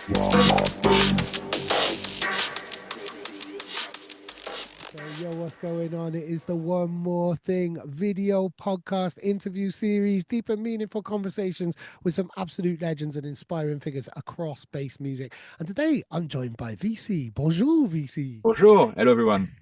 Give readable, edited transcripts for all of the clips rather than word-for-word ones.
So, yo, what's going on? It is the One More Thing video podcast interview series, deep and meaningful conversations with some absolute legends and inspiring figures across bass music. And today I'm joined by Vici. Bonjour, Vici. Bonjour, hello everyone.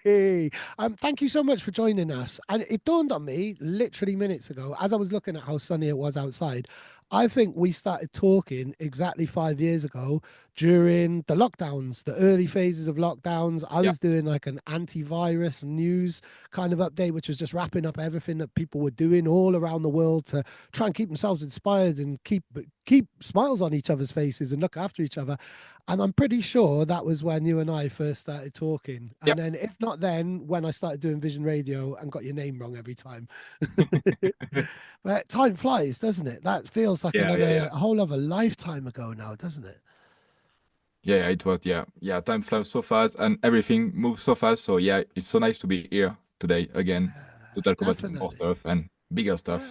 Hey, thank you so much for joining us. And it dawned on me literally minutes ago, as I was looking at how sunny it was outside. I think we started talking exactly 5 years ago during the lockdowns, the early phases of lockdowns. I Yeah, was doing like an antivirus news kind of update, which was just wrapping up everything that people were doing all around the world to try and keep themselves inspired and keep smiles on each other's faces and look after each other. And I'm pretty sure that was when you and I first started talking. yeah, And then, if not then, when I started doing Vision Radio and got your name wrong every time. But time flies, doesn't it? That feels like yeah. a whole other lifetime ago now, doesn't it? Yeah, it was, yeah. Time flies so fast and everything moves so fast. So yeah, it's so nice to be here today again to talk about more Definitely. stuff and bigger stuff.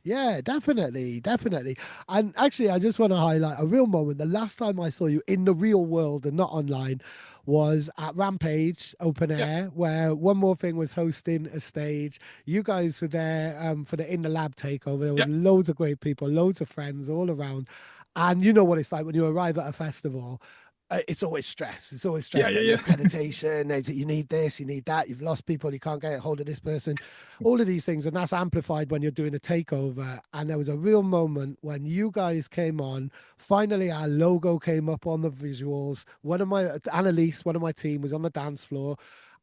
Yeah, definitely, definitely. And actually, I just want to highlight a real moment. The last time I saw you in the real world and not online was at Rampage Open Yeah, Air, where One More Thing was hosting a stage. You guys were there for the In the Lab takeover. There yeah, was loads of great people, loads of friends all around. And you know what it's like when you arrive at a festival. It's always stress. It's always stress getting your yeah. accreditation. You need this, you need that. You've lost people. You can't get a hold of this person, all of these things, and that's amplified when you're doing a takeover. And there was a real moment when you guys came on. Finally, our logo came up on the visuals. One of my Annalise, one of my team, was on the dance floor.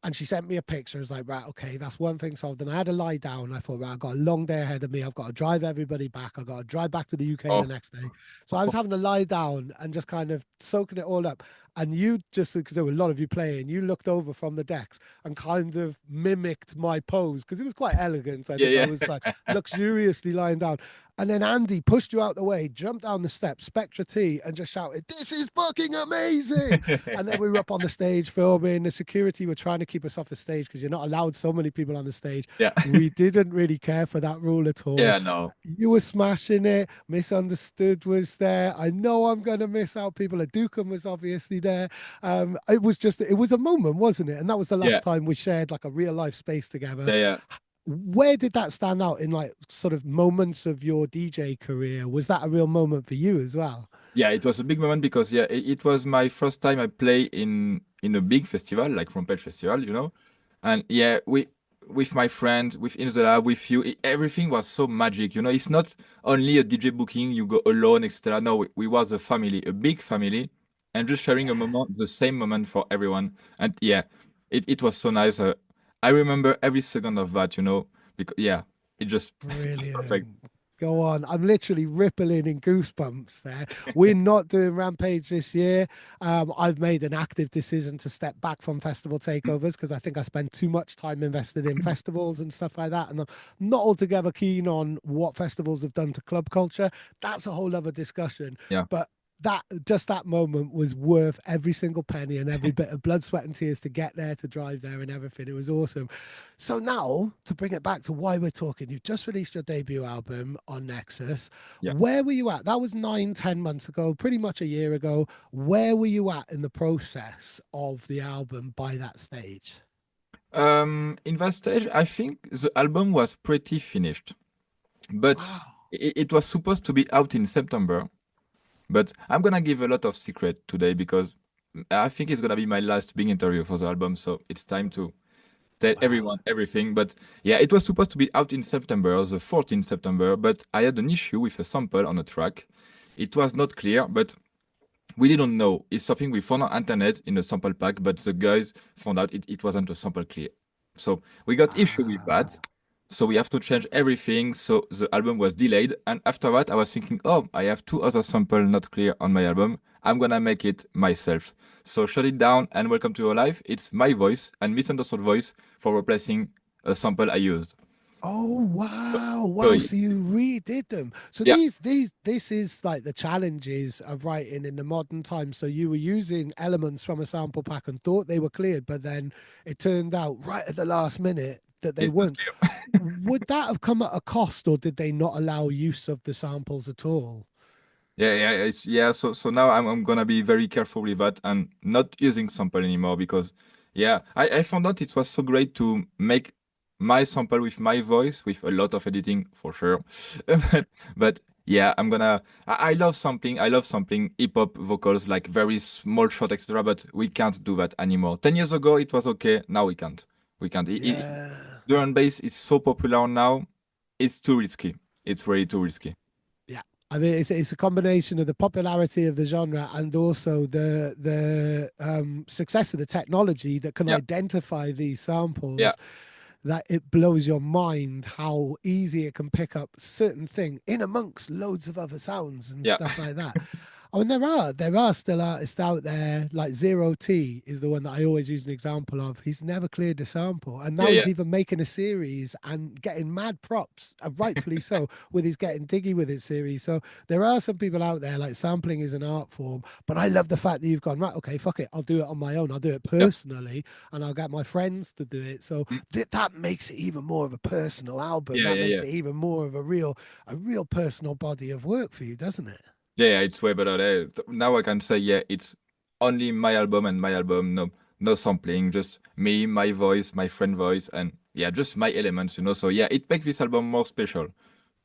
And she sent me a picture. It's like, right, okay, that's one thing solved. And I had to lie down. I thought, right, I've got a long day ahead of me. I've got to drive everybody back. I've got to drive back to the UK the Oh, next day. So I was having to lie down and just kind of soaking it all up. And you just, because there were a lot of you playing, you looked over from the decks and kind of mimicked my pose because it was quite elegant. I think I yeah, was like yeah. luxuriously lying down. And then Andy pushed you out the way, jumped down the steps, Spectra T, and just shouted, "This is fucking amazing!" And then we were up on the stage filming. The security were trying to keep us off the stage because you're not allowed so many people on the stage. Yeah, We didn't really care for that rule at all. yeah, no. You were smashing it. Misunderstood was there. I know I'm going to miss out people. Adukan was obviously there. It was a moment, wasn't it? And that was the Yeah, last time we shared like a real life space together. yeah. Where did that stand out in like sort of moments of your DJ career? Was that a real moment for you as well? Yeah, it was a big moment because yeah, it was my first time I play in a big festival like Rampage Festival, and yeah, we with my friends, with In the Lab, with you, everything was so magic. It's not only a DJ booking, you go alone, etc. No, we was a family, a big family, and just sharing a moment, the same moment for everyone. And yeah, it was so nice. I remember every second of that, because yeah, it just perfect. Brilliant. Go on. I'm literally rippling in goosebumps there. We're not doing Rampage this year. I've made an active decision to step back from festival takeovers because I think I spend too much time invested in festivals and stuff like that. And I'm not altogether keen on what festivals have done to club culture. That's a whole other discussion. Yeah. But that moment was worth every single penny and every bit of blood, sweat, and tears to get there, to drive there, and everything. It was awesome. So now to bring it back to why we're talking, you've just released your debut album on Nexus. Yeah. Where were you at? That was 9, 10 months ago, pretty much a year ago. Where were you at in the process of the album by that stage? In that stage, I think the album was pretty finished, but Wow. it was supposed to be out in September. But I'm gonna give a lot of secret today because I think it's gonna be my last big interview for the album, so it's time to tell Wow. everyone everything. But yeah, it was supposed to be out in September, the 14th September, but I had an issue with a sample on a track. It was not clear, but we didn't know. It's something we found on internet in a sample pack, but the guys found out it wasn't a sample clear. So we got issue with that. So we have to change everything. So the album was delayed. And after that, I was thinking, oh, I have two other samples not clear on my album. I'm gonna make it myself. So shut it down and welcome to your life. It's my voice and misunderstood voice for replacing a sample I used. Oh wow, So wow. So you redid them. So yeah, this is like the challenges of writing in the modern time. So you were using elements from a sample pack and thought they were cleared, but then it turned out right at the last minute that they it's not weren't. clear. Would that have come at a cost, or did they not allow use of the samples at all? Yeah. So now I'm gonna be very careful with that and not using sample anymore because yeah, I found out it was so great to make my sample with my voice with a lot of editing for sure. But yeah, I love sampling. I love sampling hip hop vocals like very small shot, etc. But we can't do that anymore. 10 years ago it was okay. Now we can't. We can't. Yeah. Drum and bass is so popular now. It's too risky. It's really too risky. Yeah, I mean it's a combination of the popularity of the genre and also the success of the technology that can Yeah. identify these Yeah. samples, that it blows your mind how easy it can pick up certain thing in amongst loads of other sounds and Yeah. stuff like that. Oh, and there are still artists out there like Zero T is the one that I always use an example of. He's never cleared a sample, and Yeah. now he's Yeah. even making a series and getting mad props, rightfully so, with his Getting Diggy with It series. So there are some people out there like sampling is an art form, but I love the fact that you've gone right. Okay, fuck it, I'll do it on my own. I'll do it Yeah. personally, and I'll get my friends to do it. So Mm. that makes it even more of a personal album. Yeah, That yeah, makes yeah. it even more of a real personal body of work for you, doesn't it? Yeah, yeah, it's way better. Now I can say, yeah, it's only my album and my album, no sampling, just me, my voice, my friend voice, and yeah, just my elements, you know. So yeah, it makes this album more special,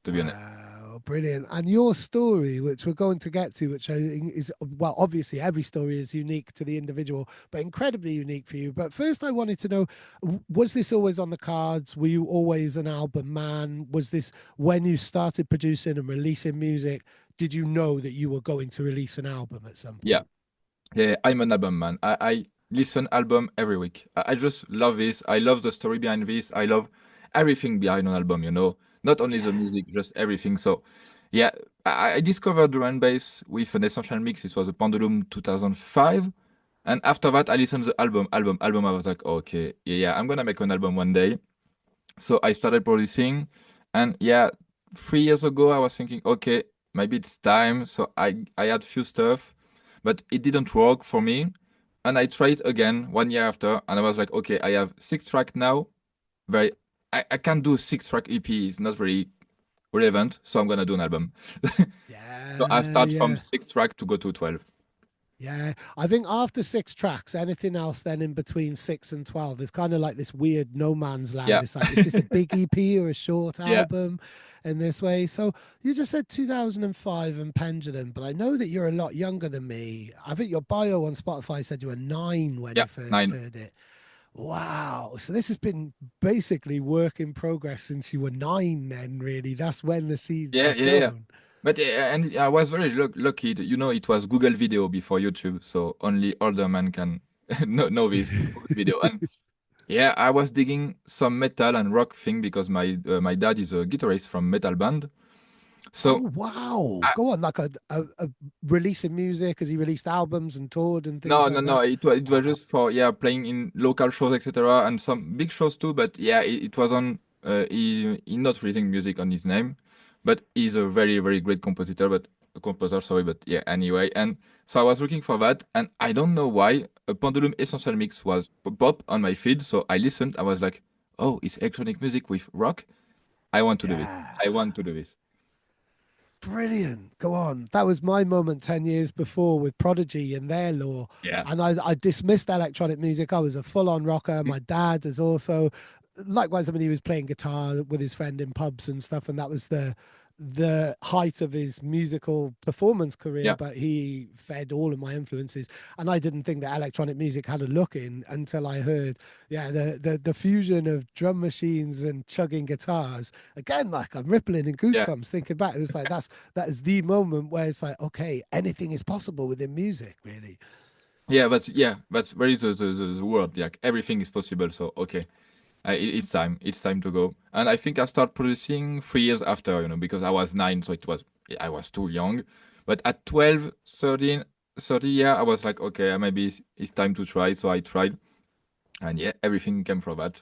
to be honest. Wow, brilliant. And your story, which we're going to get to, which I think is, well, obviously every story is unique to the individual, but incredibly unique for you. But first, I wanted to know, was this always on the cards? Were you always an album man? Was this when you started producing and releasing music? Did you know that you were going to release an album at some Yeah, point? yeah, I'm an album man. I listen album every week. I just love this. I love the story behind this. I love everything behind an album, you know, not only the Yeah. music, just everything. So yeah, I discovered drum and bass with an essential mix. It was a Pendulum 2005. And after that, I listened to the album. I was like, okay, yeah, I'm gonna make an album one day. So I started producing, and yeah, 3 years ago, I was thinking, okay, maybe it's time. So I had few stuff, but it didn't work for me. And I tried again 1 year after, and I was like, okay, I have 6 track now. Very, I can't do 6 track EP. It's not really relevant. So I'm gonna do an album. So I Yeah, start from yeah. 6 track to go to 12. Yeah, I think after six tracks, anything else then in between 6 and 12 is kind of like this weird no man's land. Yeah, It's like, is this a big EP or a short yeah, album in this way? So you just said 2005 and Pendulum, but I know that you're a lot younger than me. I think your bio on Spotify said you were 9 when yeah, you first 9. heard it. Wow. So this has been basically work in progress since you were 9, then, really. That's when the seeds were Yeah. sown. But and I was very lucky. You know, it was Google Video before YouTube, so only older man can know this Google Video. And yeah, I was digging some metal and rock thing because my dad is a guitarist from metal band. So Oh wow! I, Go on, like a releasing music as he released albums and toured and things no, like no. that. It was Wow. just for yeah playing in local shows, etc. and some big shows too. But yeah, it was on. He not releasing music on his name, but he's a very great compositor. But a composer, sorry. But yeah, anyway. And so I was looking for that, and I don't know why a Pendulum Essential Mix was pop on my feed. So I listened. I was like, oh, it's electronic music with rock. I want to do this. Yeah. I want to do this. Brilliant. Go on. That was my moment 10 years before with Prodigy and their law. Yeah. And I dismissed electronic music. I was a full on rocker. Mm. My dad is also, likewise, I mean, he was playing guitar with his friend in pubs and stuff. And that was the height of his musical performance career, Yeah. but he fed all of my influences. And I didn't think that electronic music had a look in until I heard, yeah, the fusion of drum machines and chugging guitars. Again, like I'm rippling in Yeah. goosebumps thinking back. It was like that is the moment where it's like, okay, anything is possible within music, really. That's very the word. Like everything is possible. So okay. It's time. It's time to go. And I think I start producing 3 years after, because I was 9, so I was too young. But at 12, 13, 30, yeah, I was like, okay, maybe it's time to try. So I tried, and yeah, everything came from that.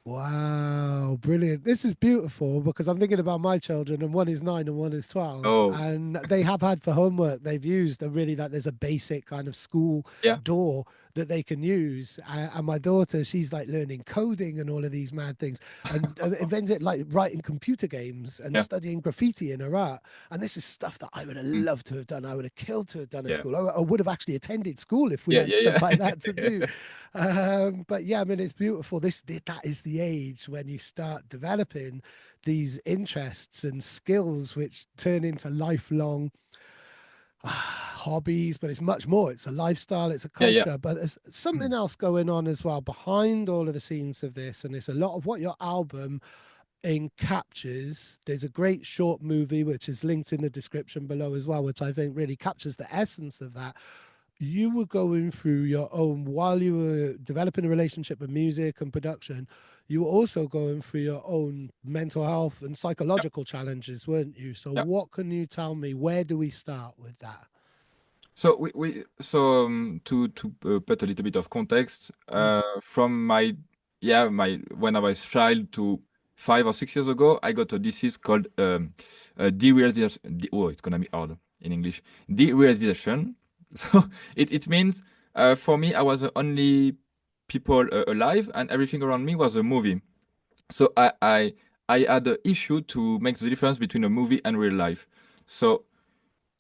Wow, brilliant. This is beautiful because I'm thinking about my children, and one is 9 and one is 12. Oh, And they have had for homework, they've used a really like there's a basic kind of school yeah, door that they can use. And my daughter, she's like learning coding and all of these mad things, and invented like writing computer games and Yeah. studying graffiti in her art. And this is stuff that I would have Mm. loved to have done. I would have killed to have done at Yeah. school. I would have actually attended school if we Yeah. had Yeah. stuff like Yeah. that to do. But yeah, I mean, it's beautiful. That is the age when you start developing these interests and skills, which turn into lifelong hobbies. But it's much more. It's a lifestyle. It's a Yeah. Yeah. culture. But there's Mm. something else going on as well behind all of the scenes of this, and it's a lot of what your album in captures. There's a great short movie which is linked in the description below as well, which I think really captures the essence of that. You were going through your own, while you were developing a relationship with music and production, you were also going through your own mental health and Yeah. psychological challenges, weren't you? So Yeah. what can you tell me? Where do we start with that? So to put a little bit of context, Mm, from my yeah my when I was child to 5 or 6 years ago, I got a disease called derealization. Oh, it's gonna be hard in English. Derealization. So it means for me, I was the only people alive, and everything around me was a movie. So I had the issue to make the difference between a movie and real life. So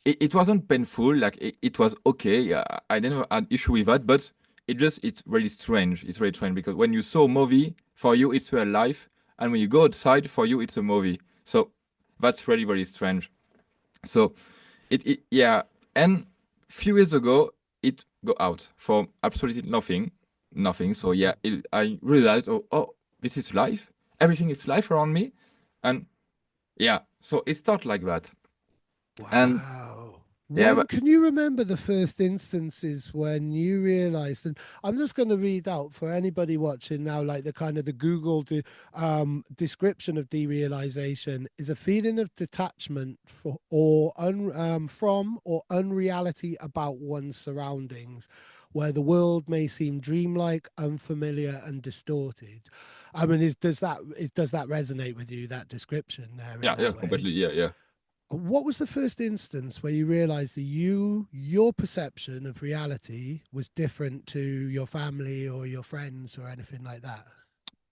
it wasn't painful, like it was okay. Yeah, I didn't have an issue with that, but it's really strange. It's really strange because when you saw a movie, for you it's real life, and when you go outside, for you it's a movie. So that's really, really strange. So it yeah, and few years ago it go out for absolutely nothing, nothing. So yeah, I realized, oh, this is life. Everything is life around me, and yeah, so it started like that. And wow. yeah, When but can you remember the first instances when you realized? And I'm just going to read out for anybody watching now, like the kind of the Google description of derealization is a feeling of detachment from or unreality about one's surroundings, where the world may seem dreamlike, unfamiliar, and distorted. I mean, does that resonate with you? That description there in yeah, yeah, that way? completely, yeah, yeah. What was the first instance where you realized that your perception of reality was different to your family or your friends or anything like that?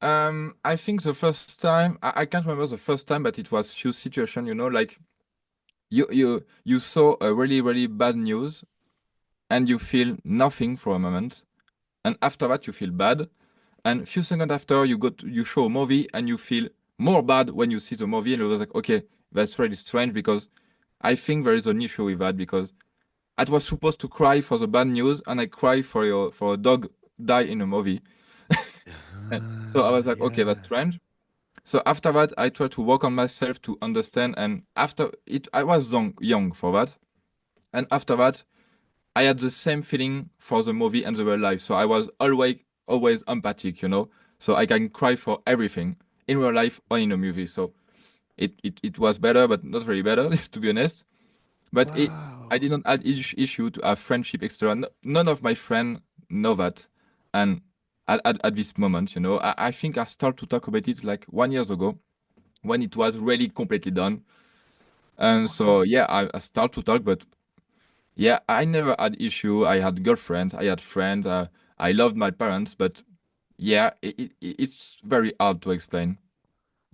I think the first time I can't remember the first time, but it was few situation, like you saw a really, really bad news and you feel nothing for a moment, and after that you feel bad, and few seconds after you show a movie and you feel more bad when you see the movie, and it was like, okay, that's really strange because I think there is an issue with that because I was supposed to cry for the bad news and I cry for a dog die in a movie. And so I was like, okay, that's Yeah. strange. So after that, I tried to work on myself to understand. And after it, I was young for that. And after that, I had the same feeling for the movie and the real life. So I was always empathic, So I can cry for everything in real life or in a movie. So it was better, but not really better, to be honest. But I Wow. didn't have issue to have friendship extra. None of my friends know that. And at this moment, I think I started to talk about it like 1 year ago when it was really completely done. And so, yeah, I start to talk, but yeah, I never had issue. I had girlfriends, I had friends. I loved my parents, but yeah, it's very hard to explain.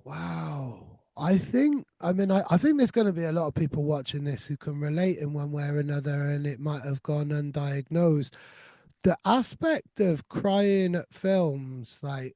Wow. I think there's going to be a lot of people watching this who can relate in one way or another, and it might have gone undiagnosed. The aspect of crying at films, like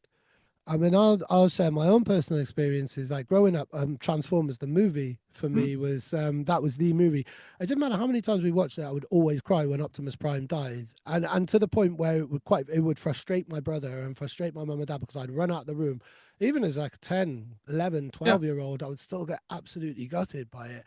I mean, I'll share my own personal experiences. Like growing up, Transformers the movie for Mm, me was that was the movie. It didn't matter how many times we watched it, I would always cry when Optimus Prime died, and to the point where it would frustrate my brother and frustrate my mum and dad because I'd run out of the room. Even as like a 10, 11, yeah, 12 year old, I would still get absolutely gutted by it.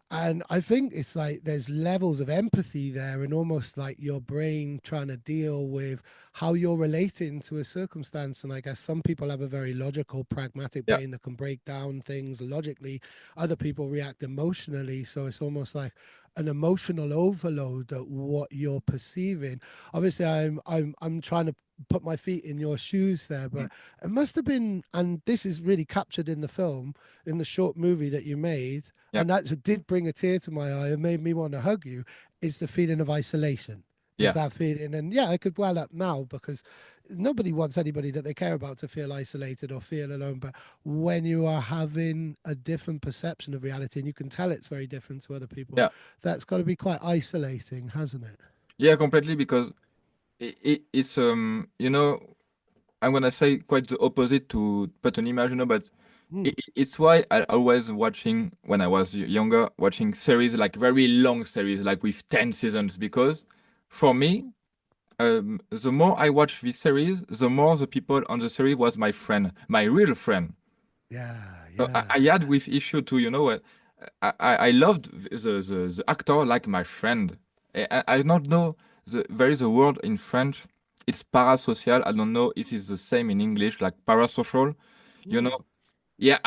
And I think it's like there's levels of empathy there, and almost like your brain trying to deal with how you're relating to a circumstance. And I guess some people have a very logical, pragmatic yeah, brain that can break down things logically. Other people react emotionally. So it's almost like an emotional overload at what you're perceiving. Obviously, I'm trying to put my feet in your shoes there, mm, but it must have been, and this is really captured in the film, in the short movie that you made, yeah, and that did bring a tear to my eye and made me want to hug you, is the feeling of isolation. is Yeah. that feeling. And yeah, it could well up now because nobody wants anybody that they care about to feel isolated or feel alone. But when you are having a different perception of reality and you can tell it's very different to other people, Yeah. that's got to be quite isolating, hasn't it? Yeah, completely, because it's I'm gonna say quite the opposite to put an image, but Mm, it's why I always watching when I was younger, watching series like very long series, like with 10 seasons, because for me, the more I watch this series, the more the people on the series was my friend, my real friend. yeah, So yeah. I had with issue too, I loved the actor like my friend. I don't know, there is a word in French. It's parasocial. I don't know if it's the same in English, like parasocial. You know, Mm, yeah.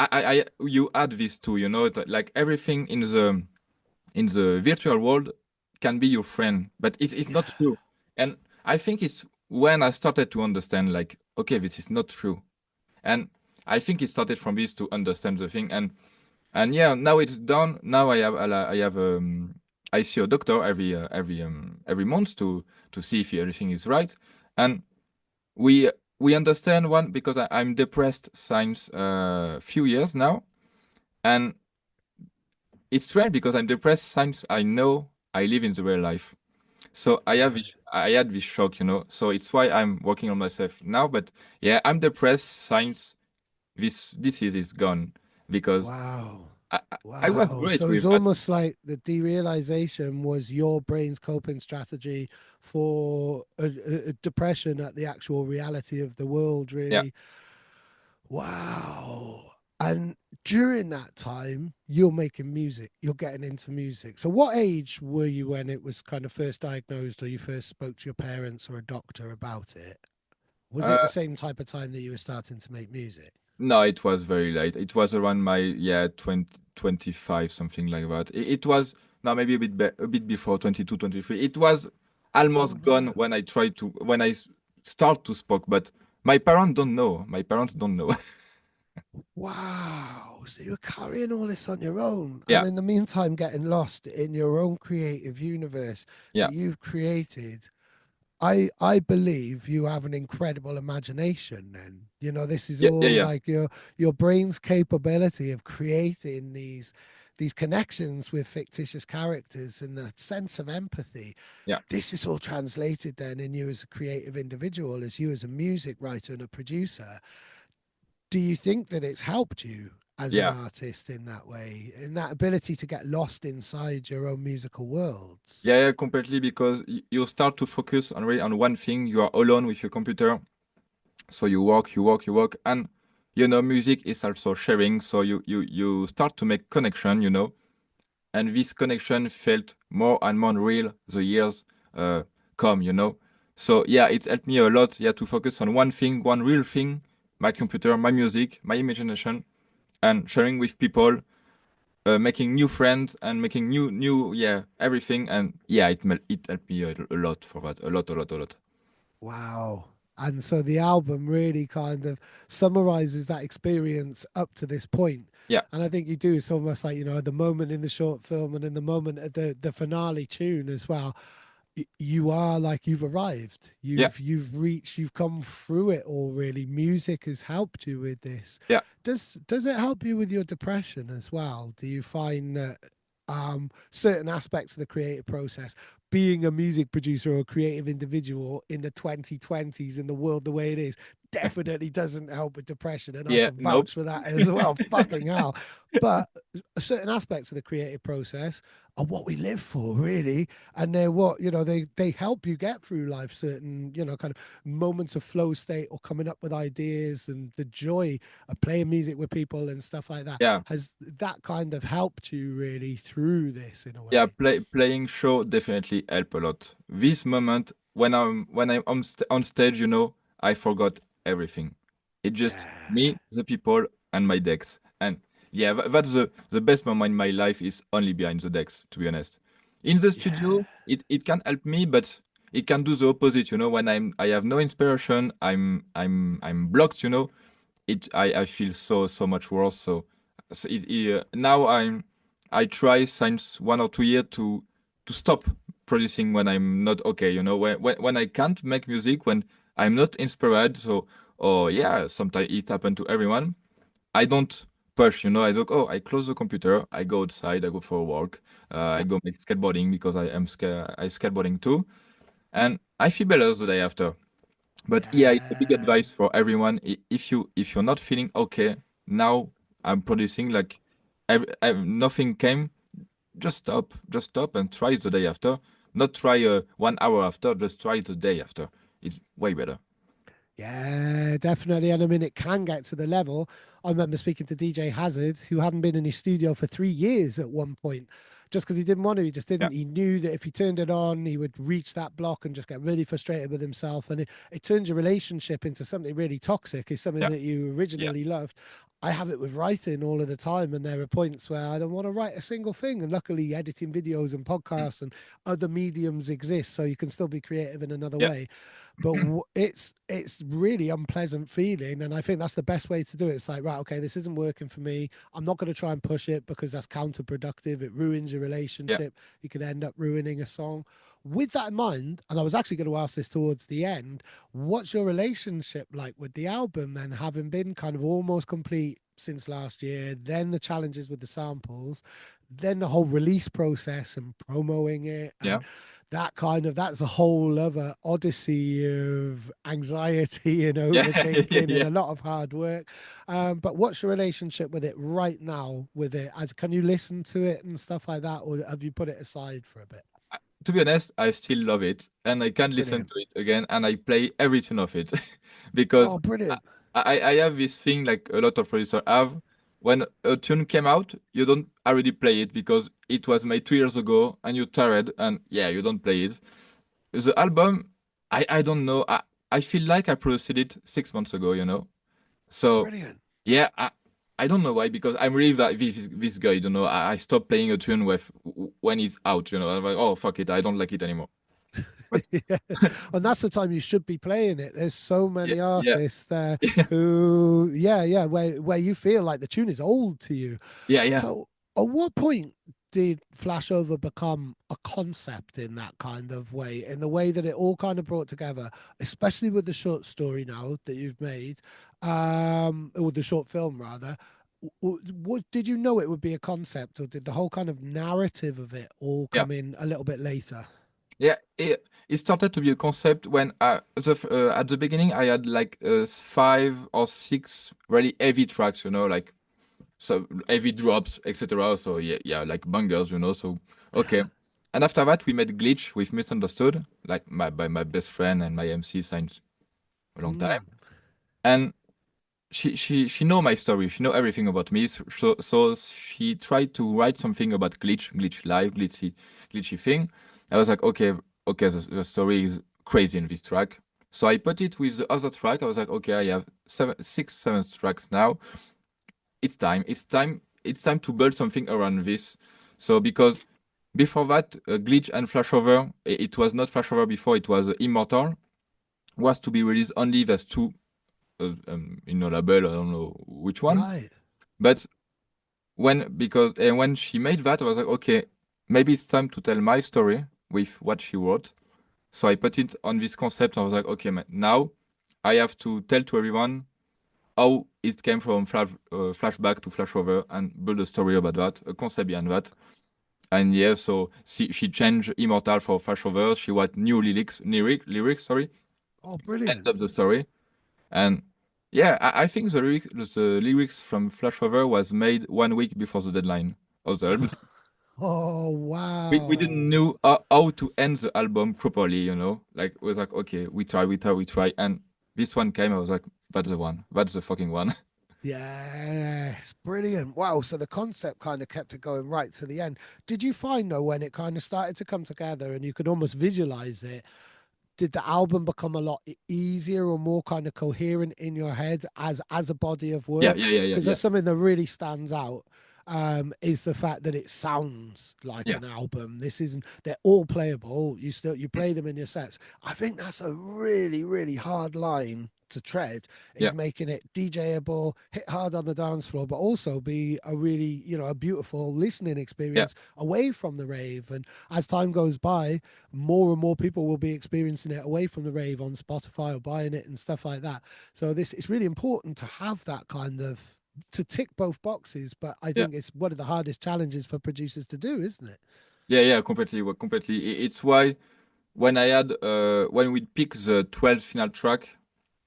You add this too. Like everything in the virtual world can be your friend, but it's not yeah. true. And I think it's when I started to understand, like, okay, this is not true. And I think it started from this to understand the thing. And yeah, now it's done. Now I see a doctor every month to see if everything is right. And we understand one because I'm depressed since a few years now, and it's strange because I'm depressed since I know I live in the real life. So Right. I had this shock. So it's why I'm working on myself now. But yeah, I'm depressed since this disease is gone, because Wow. I was Wow. great So it's with almost like the derealization was your brain's coping strategy for a depression at the actual reality of the world, yeah. really. Wow. And during that time, you're making music, you're getting into music. So, what age were you when it was kind of first diagnosed, or you first spoke to your parents or a doctor about it? Was Uh, it the same type of time that you were starting to make music? no, it was very late. It was around my 25, something like that. It was no, maybe a bit before 22, 23. It was Oh, almost gone wow. when I start to speak, but my parents don't know. My parents don't know. Wow. So you're carrying all this on your own. Yeah, And in the meantime, getting lost in your own creative universe yeah, that you've created. I believe you have an incredible imagination then. You know, this is yeah, yeah, all yeah, like your brain's capability of creating these connections with fictitious characters and the sense of empathy. yeah, This is all translated then in you as a creative individual, as you as a music writer and a producer. Do you think that it's helped you as an yeah. artist in that way, in that ability to get lost inside your own musical Yeah, worlds? yeah, completely, because you start to focus on really on one thing. You are alone with your computer, so you walk, you walk, you walk, and music is also sharing. So you start to make connection. And this connection felt more and more real the years uh, come. So yeah, it's helped me a lot, yeah, to focus on one thing, one real thing, my computer, my music, my imagination, and sharing with people, making new friends and making new, yeah, everything. And yeah, it helped me a lot for that, a lot. Wow. And so the album really kind of summarizes that experience up to this point. Yeah, And I think you do. It's almost like, at the moment in the short film and in the moment at the finale tune as well, you are like you've arrived. yeah, You've reached, you've come through it all really. Music has helped you with this. yeah, Does it help you with your depression as well? Do you find that certain aspects of the creative process, being a music producer or a creative individual in the 2020s in the world the way it is, definitely doesn't help with depression, and I yeah. can Nope. vouch for that as well. Fucking hell. But certain aspects of the creative process are what we live for, really, and they're what they help you get through life. Certain kind of moments of flow state or coming up with ideas and the joy of playing music with people and stuff like that. Yeah. Has that kind of helped you really through this in a Yeah, way? playing show definitely help a lot. This moment when I'm on stage, I forgot everything. It's just Yeah, me, the people, and my decks. And yeah, that's the best moment in my life is only behind the decks, to be honest. In the yeah, studio, it can help me, but it can do the opposite. When I have no inspiration, I'm blocked. I feel so much worse. Now I try since 1 or 2 years to stop producing when I'm not okay, you know, when I can't make music, when I'm not inspired. So, oh yeah, sometimes it happened to everyone. I don't push, you know. I don't. Oh, I close the computer. I go outside. I go for a walk. I Yep. go make skateboarding because I skateboarding too, and I feel better the day after. But yeah, it's a big Yeah. advice for everyone. If you're not feeling okay now, I'm producing like nothing came. Just stop and try the day after. Not try 1 hour after. Just try the day after. It's way better. Yeah, definitely. And I mean, it can get to the level. I remember speaking to DJ Hazard, who hadn't been in his studio for 3 years at one point, just because he didn't want to. He just Yeah, didn't. He knew that if he turned it on, he would reach that block and just get really frustrated with himself. And it turns your relationship into something really toxic. It's something yeah, that you yeah, originally loved. I have it with writing all of the time, and there are points where I don't want to write a single thing. And luckily, editing videos and mm, podcasts and other mediums exist, so you can still be creative in another yeah, way, but it's really unpleasant feeling, and I think that's the best way to do it. It's like, right, okay, this isn't working for me. I'm not going to try and push it because that's counterproductive. It ruins your yeah, relationship. You could end up ruining a song. With that in mind, and I was actually going to ask this towards the end, what's your relationship like with the album then, having been kind of almost complete since last year, then the challenges with the samples, then the whole release process and promoting it, yeah, and that's a whole other odyssey of anxiety and yeah, yeah, overthinking and yeah. a lot of hard work. But what's your relationship with it right now? With it, as can you listen to it and stuff like that, or have you put it aside for a bit? To be honest, I still love it, and I can listen Brilliant. to it again, and I play every tune of it because Oh, brilliant. I have this thing like a lot of producers have. When a tune came out, you don't already play it because it was made 2 years ago, and you're tired, and yeah, you don't play it. The album, I don't know. I feel like I produced it 6 months ago, you know. So Brilliant. yeah, I don't know why because I'm really this guy. You know, I stopped playing a tune when it's out. You know, I'm like, oh fuck it, I don't like it anymore. But Yeah. And that's the time you should be playing it. There's so yeah, many yeah, artists there yeah, who, yeah, where you feel like the tune is old to you. yeah, yeah, So, at what point did Flashover become a concept in that kind of way, in the way that it all kind of brought together, especially with the short story now that you've made, or the short film rather? What did you know it would be a concept, or did the whole kind of narrative of it all yeah. come in a little bit later? Yeah, it started to be a concept when at the beginning I had like 5 or 6 really heavy tracks, you know, like so heavy drops, etc. So yeah, yeah, like bangers, you know. So okay, and after that we made Glitch with Misunderstood, like by my best friend and my MC since a long time, Mm, and she know my story. She know everything about me. So she tried to write something about glitch live, glitchy thing. I was like, okay, okay, the story is crazy in this track. So I put it with the other track. I was like, okay, I have 7 tracks now. It's time to build something around this. So because before that, Glitch and Flashover, it was not Flashover before. It was Immortal. Was to be released only as two in a label. I don't know which one. right. But when she made that, I was like, okay, maybe it's time to tell my story with what she wrote. So I put it on this concept. I was like, okay, man, now I have to tell to everyone how it came from flashback to flashover and build a story about that, a concept behind that. And yeah, so she changed Immortal for flashover. She wrote new lyrics, sorry, Oh, end brilliant. up the story. And yeah, I think the lyrics from Flashover was made 1 week before the deadline of the album. Oh, We didn't wow. know how to end the album properly, you know? Like, it was like, okay, we try. And this one came, I was like, that's the one. That's the fucking one. Yes, brilliant. Wow. So the concept kind of kept it going right to the end. Did you find though, when it kind of started to come together and you could almost visualize it, did the album become a lot easier or more kind of coherent in your head as a body of Yeah, work? yeah, yeah, yeah, Because yeah. that's something that really stands out. is the fact that it sounds like Yeah. an album. This isn't, they're all playable. You Mm. play them in your sets. I think that's a really, really hard line to tread, is Yeah. making it DJable, hit hard on the dance floor, but also be a really, a beautiful listening Yeah. experience away from the rave. And as time goes by, more and more people will be experiencing it away from the rave on Spotify or buying it and stuff like that. So this, it's really important to have that kind of, to tick both boxes, but I Yeah. think it's one of the hardest challenges for producers to do, isn't it? Yeah. Yeah. Completely. Completely. It's why when we pick the 12th final track,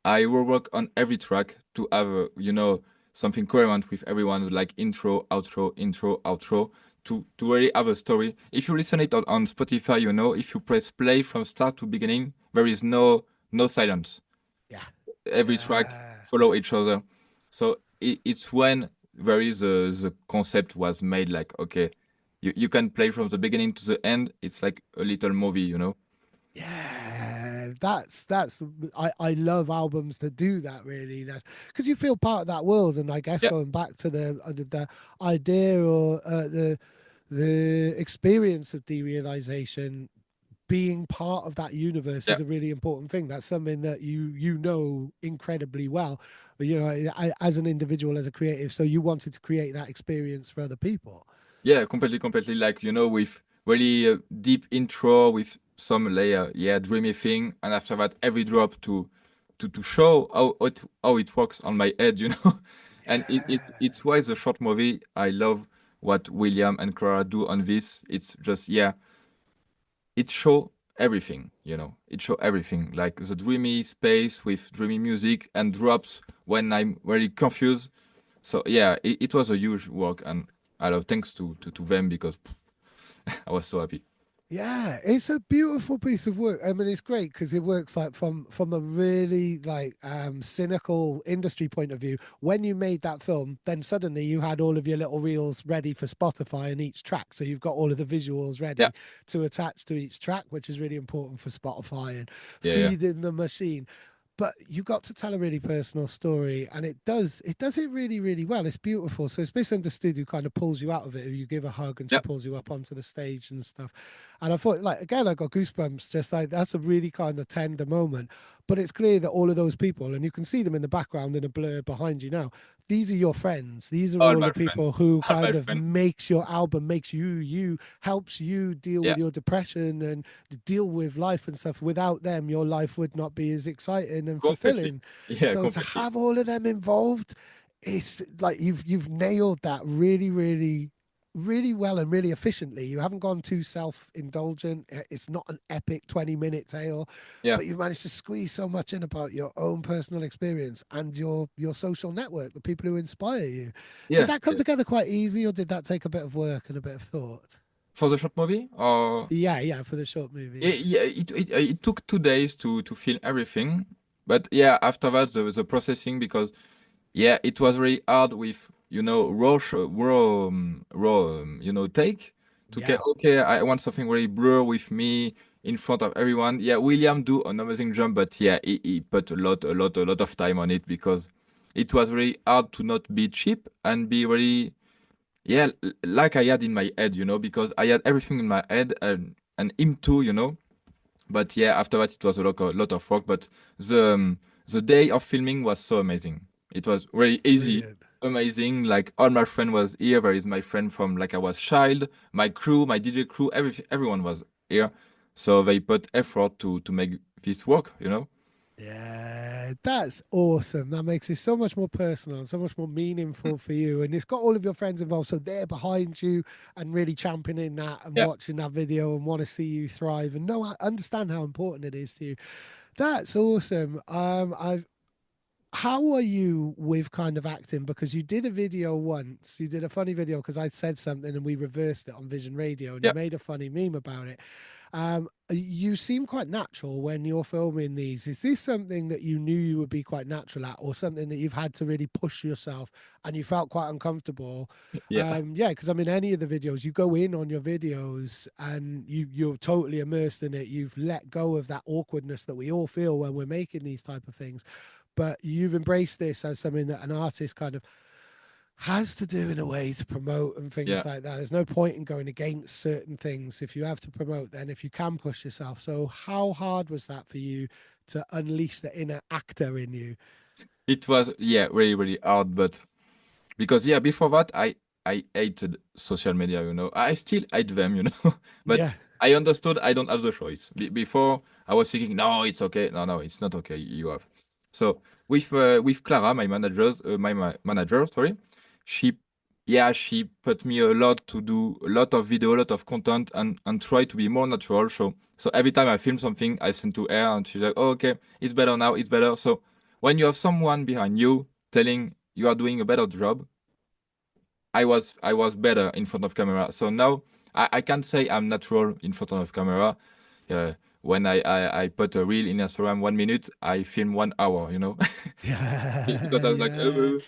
I will work on every track to have, something coherent with everyone's like intro, outro, to really have a story. If you listen it on Spotify, if you press play from start to beginning, there is no silence. Yeah. Every track Yeah. follow each other. So it's when there is the concept was made like, okay, you can play from the beginning to the end. It's like a little movie. Yeah, that's I love albums that do that, really. That's because you feel part of that world. And I guess Yeah, going back to the idea, or the experience of derealization, being part of that universe yeah. is a really important thing. That's something that you know incredibly well, as an individual, as a creative. So you wanted to create that experience for other people. Yeah, completely, completely. Like, with really deep intro with some layer, yeah, dreamy thing, and after that, every drop to show how it works on my head. And Yeah. it's why the short movie. I love what William and Clara do on this. It's just, yeah, it show everything. It show everything, like the dreamy space with dreamy music and drops when I'm really confused. So yeah, it was a huge work, and I love thanks to them because I was so happy. Yeah, it's a beautiful piece of work. I mean, it's great because it works like from a really like cynical industry point of view. When you made that film, then suddenly you had all of your little reels ready for Spotify in each track. So you've got all of the visuals Yeah, ready to attach to each track, which is really important for Spotify and yeah, yeah, feeding the machine. But you got to tell a really personal story, and it does it really, really well. It's beautiful. So it's misunderstood who kind of pulls you out of it, who you give a hug and she yeah, pulls you up onto the stage and stuff. And I thought, like, again, I got goosebumps. Just like, that's a really kind of tender moment. But it's clear that all of those people, and you can see them in the background in a blur behind you now, these are your friends. These are all all my the friends, people who all my kind of friends. makes your album, makes you, helps you deal Yeah, with your depression and deal with life and stuff. Without them, your life would not be as exciting and completely. fulfilling. Yeah, So to completely. have all of them involved, it's like you've nailed that really, really, really well and really efficiently. You haven't gone too self-indulgent. It's not an epic 20-minute tale, Yeah, but you've managed to squeeze so much in about your own personal experience and your social network, the people who inspire you. Did yeah, that come yeah. together quite easy, or did that take a bit of work and a bit of thought? For the short movie, or Yeah, yeah, for the short movie, yeah, yeah. yeah, it took 2 days to film everything, but yeah, after that the processing, because yeah, it was really hard with, raw, take to get. Yeah, Okay, I want something really blur with me in front of everyone. Yeah, William do an amazing job, but yeah, he put a lot of time on it because it was really hard to not be cheap and be really, yeah, like I had in my head, because I had everything in my head, and him too. But yeah, after that it was a lot of work. But the day of filming was so amazing. It was really easy, brilliant. amazing. Like all my friend was here. There is my friend from like I was child, my crew, my DJ crew, everyone was here. So they put effort to make this work. Yeah, that's awesome. That makes it so much more personal and so much more Mm. meaningful for you. And it's got all of your friends involved. So they're behind you and really championing that and Yeah, watching that video and want to see you thrive and know, understand how important it is to you. That's awesome. I've How are you with kind of acting? Because you did a video once, you did a funny video because I'd said something and we reversed it on Vision Radio and you yeah, made a funny meme about it. You seem quite natural when you're filming these. Is this something that you knew you would be quite natural at, or something that you've had to really push yourself and you felt quite uncomfortable? yeah, Yeah, because I mean, any of the videos, you go in on your videos and you're totally immersed in it. You've let go of that awkwardness that we all feel when we're making these type of things, but you've embraced this as something that an artist kind of has to do in a way to promote and things Yeah. like that. There's no point in going against certain things if you have to promote, then if you can push yourself. So, how hard was that for you to unleash the inner actor in you? It was, yeah, really, really hard, but because yeah, before that I hated social media, you know. I still hate them, you know. But Yeah, I understood I don't have the choice. Before I was thinking, no, it's okay. No, no, it's not okay. You have. So with Clara, my manager, sorry, she yeah, she put me a lot to do a lot of video, a lot of content, and try to be more natural. So every time I film something, I send to her, and she's like, oh, okay, it's better now, it's better. So when you have someone behind you telling you are doing a better job, I was better in front of camera. So now I can't say I'm natural in front of camera. When I put a reel in Instagram 1 minute, I film 1 hour, you know. Because yeah, I was like, yeah,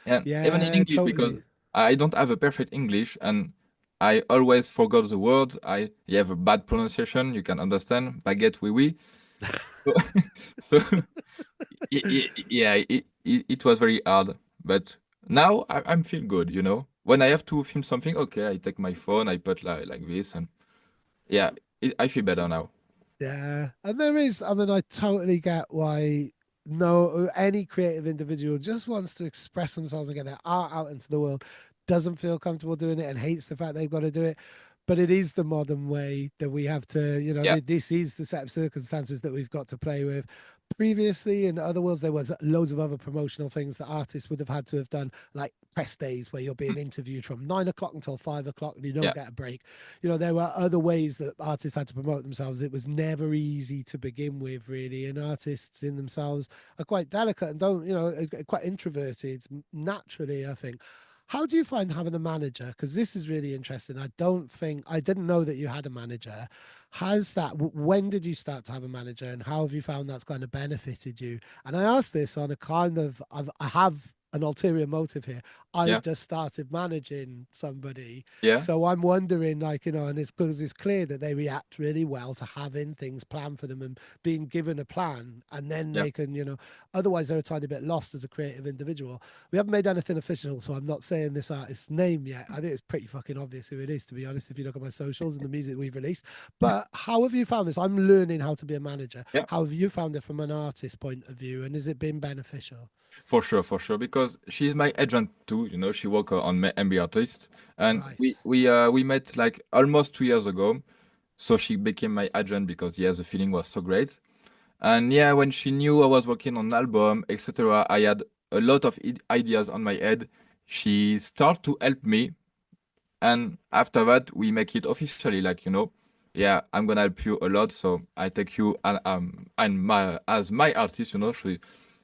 and even in yeah, English, because totally. I don't have a perfect English and I always forgot the words. I have a bad pronunciation. You can understand baguette, oui, oui. So, so yeah, it was very hard, but now I'm feel good, you know. When I have to film something, okay, I take my phone, I put like this, and yeah, I feel better now. Yeah, and there is. I mean, I totally get why no any creative individual just wants to express themselves and get their art out into the world, doesn't feel comfortable doing it and hates the fact they've got to do it. But it is the modern way that we have to, Yeah, this is the set of circumstances that we've got to play with. Previously, in other worlds, there was loads of other promotional things that artists would have had to have done, like press days where you're being mm, interviewed from 9 o'clock until 5 o'clock and you don't yeah, get a break. There were other ways that artists had to promote themselves. It was never easy to begin with, really. And artists in themselves are quite delicate and don't, quite introverted naturally, I think. How do you find having a manager? Because this is really interesting. I didn't know that you had a manager. Has that, when did you start to have a manager and how have you found that's kind of benefited you? And I ask this on a kind of, I have an ulterior motive here. I've yeah, just started managing somebody, yeah, so I'm wondering, like, and it's because it's clear that they react really well to having things planned for them and being given a plan, and then yeah, they can, otherwise they're a tiny bit lost as a creative individual. We haven't made anything official, so I'm not saying this artist's name yet. I think it's pretty fucking obvious who it is, to be honest, if you look at my socials and the music we've released. But how have you found this? I'm learning how to be a manager. yeah. How have you found it from an artist point of view, and has it been beneficial? For sure, because she's my agent too. You know, she work on my MB artist, and Right. we met like almost 2 years ago. So she became my agent because yeah, the feeling was so great. And yeah, when she knew I was working on an album, etc., I had a lot of ideas on my head. She started to help me, and after that, we make it officially. Like yeah, I'm gonna help you a lot. So I take you and my as my artist.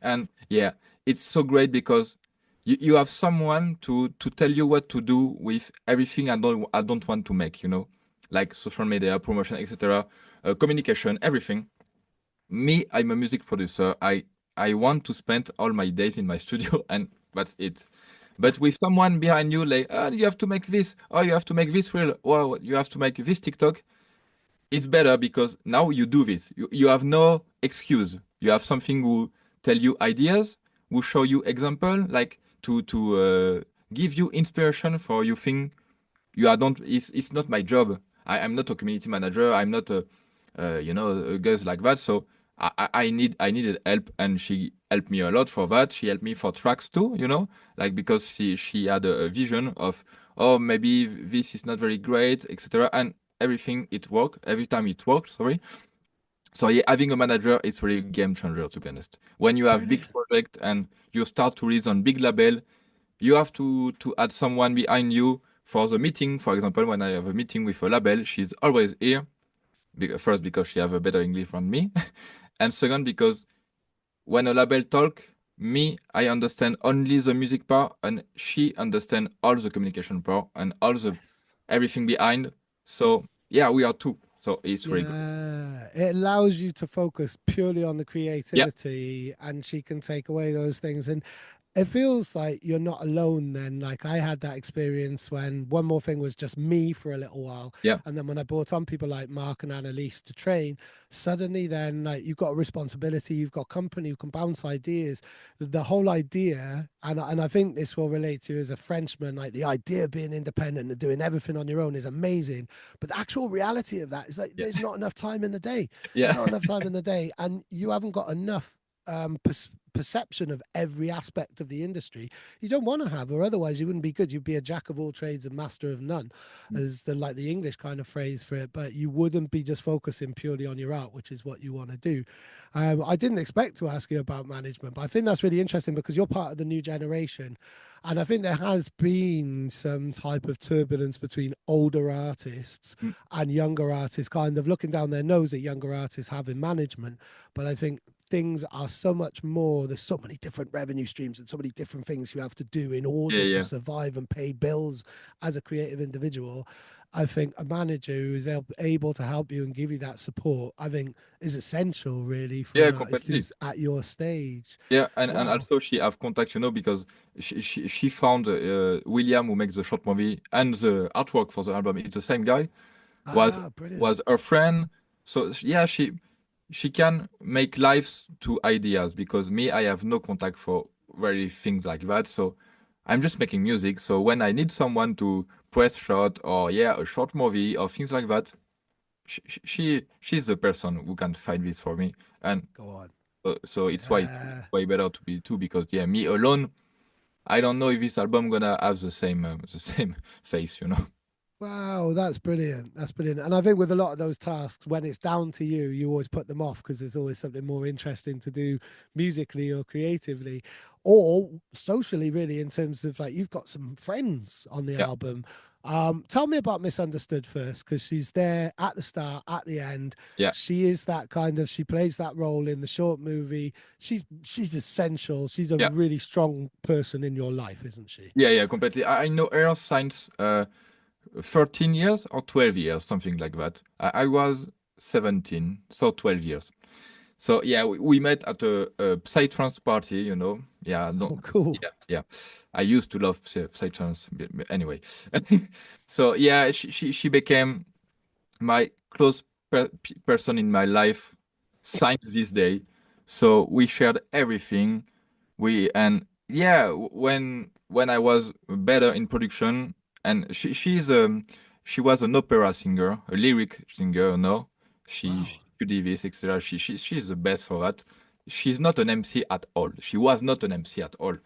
And yeah, it's so great because you have someone to tell you what to do with everything I don't want to make. Like social media promotion, etc., communication, everything. Me, I'm a music producer. I want to spend all my days in my studio and that's it. But with someone behind you, like, you have to make this, or you have to make this reel, or you have to make this TikTok, it's better because now you do this. You have no excuse. You have something who tell you ideas, who show you example, like to give you inspiration for you thing you are don't it's not my job. I'm not a community manager. I'm not a guys like that. So I needed help and she helped me a lot for that. She helped me for tracks too, like because she had a vision of, oh, maybe this is not very great, etc. And everything it worked every time it worked, sorry. So yeah, having a manager is really game changer, to be honest. When you have big Brilliant. project and you start to release on big label, you have to add someone behind you for the meeting. For example, when I have a meeting with a label, she's always here. First, because she have a better English than me, and second, because when a label talk, me, I understand only the music part, and she understand all the communication part and all the Yes. everything behind. So yeah, we are two. So it's really good. Yeah, it allows you to focus purely on the Yeah, creativity, and she can take away those things. And it feels like you're not alone then. Like I had that experience when One More Thing was just me for a little while. Yeah, And then when I brought on people like Mark and Annalise to train, suddenly then like you've got a responsibility, you've got company, you can bounce ideas. The whole idea, and I think this will relate to you as a Frenchman, like the idea of being independent and doing everything on your own is amazing. But the actual reality of that is like yeah, there's not enough time in the day. There's yeah, not enough time in the day, and you haven't got enough perception of every aspect of the industry you don't want to have, or otherwise you wouldn't be good. You'd be a jack of all trades and master of none, as the like the English kind of phrase for it. But you wouldn't be just focusing purely on your art, which is what you want to do. I didn't expect to ask you about management, but I think that's really interesting because you're part of the new generation. And I think there has been some type of turbulence between older artists mm, and younger artists, kind of looking down their nose at younger artists having management. But I think things are so much more. There's so many different revenue streams and so many different things you have to do in yeah, order to yeah. survive and pay bills as a creative individual. I think a manager who is able to help you and give you that support, I think, is essential really for Yeah, an artist completely. who's at your stage. Yeah, and Wow. also she have contact, because she found William who makes the short movie and the artwork for the album. It's the same guy. Was Ah, brilliant. was her friend. So yeah, she can make lives to ideas because me, I have no contact for very things like that. So I'm just making music. So when I need someone to press shot or yeah, a short movie or things like that, she's the person who can find this for me. And Go on. so it's why it's Yeah. way better to be two because yeah, me alone, I don't know if this album gonna have the same face. Wow, that's brilliant. That's brilliant. And I think with a lot of those tasks, when it's down to you, you always put them off because there's always something more interesting to do musically or creatively or socially, really, in terms of like you've got some friends on the Yeah, album. Tell me about Misunderstood first, because she's there at the start, at the end. yeah, She is that kind of she plays that role in the short movie. She's essential. She's a yeah, really strong person in your life, isn't she? yeah, completely. I know her since 13 years or 12 years, something like that. I was 17, so 12 years. So yeah, we met at a psytrance party. Yeah, no, Oh, cool. yeah, yeah. I used to love psytrance, but anyway. So yeah, she became my close person in my life since this day. So we shared everything. And yeah, when I was better in production, and she was an opera singer, a lyric singer. She Wow. studied this, etc. She's the best for that. She's not an MC at all. She was not an MC at all.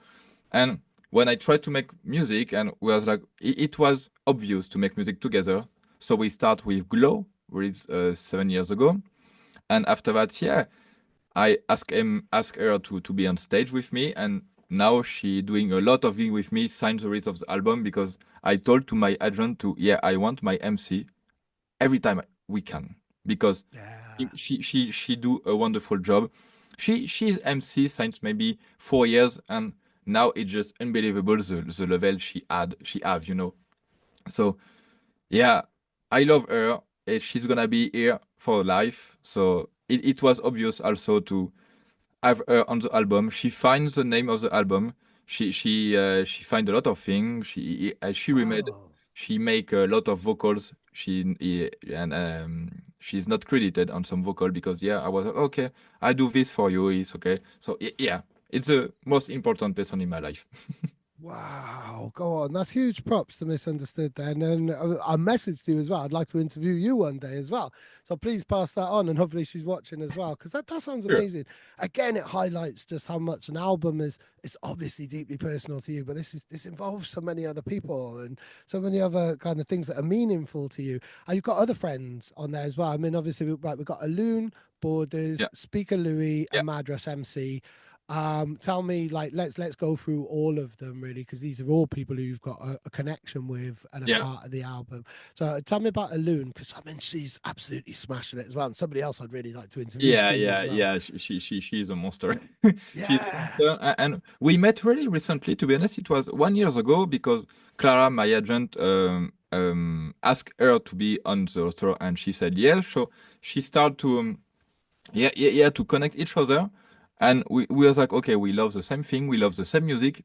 And when I tried to make music, and we was like, it was obvious to make music together. So we start with Glow, with 7 years ago, and after that, yeah, I ask her to be on stage with me, and now she doing a lot of gig with me, sign the rest of the album because I told to my agent to yeah, I want my MC every time we can because Yeah. she do a wonderful job. She's MC since maybe 4 years, and now it's just unbelievable the level she have. So yeah, I love her. She's gonna be here for life. So it was obvious also to have her on the album. She finds the name of the album. She find a lot of things. She remade. Wow. She make a lot of vocals. And she's not credited on some vocal because yeah, I was like, okay. I do this for you. It's okay. So yeah, it's the most important person in my life. Wow, go on. That's huge props to Misunderstood then. And a message to you as well. I'd like to interview you one day as well. So please pass that on and hopefully she's watching as well. Because that sounds Sure. amazing. Again, it highlights just how much an album is it's obviously deeply personal to you, but this involves so many other people and so many other kind of things that are meaningful to you. And you've got other friends on there as well. I mean, obviously, we've got Aloon, Yeah. Borders, Speaker Louis, Yeah. and Madras MC. Tell me, like, let's go through all of them really, because these are all people who you've got a connection with and a Yeah. part of the album. So tell me about Aloon, because I mean she's absolutely smashing it as well, and somebody else I'd really like to interview Yeah, soon yeah, as well. yeah. She's a monster. She's a Yeah. monster. And we met really recently. To be honest, it was 1 year ago because Clara, my agent, asked her to be on the roster, and she said yes. So she started to yeah, to connect each other. And we was like, okay, we love the same thing, we love the same music,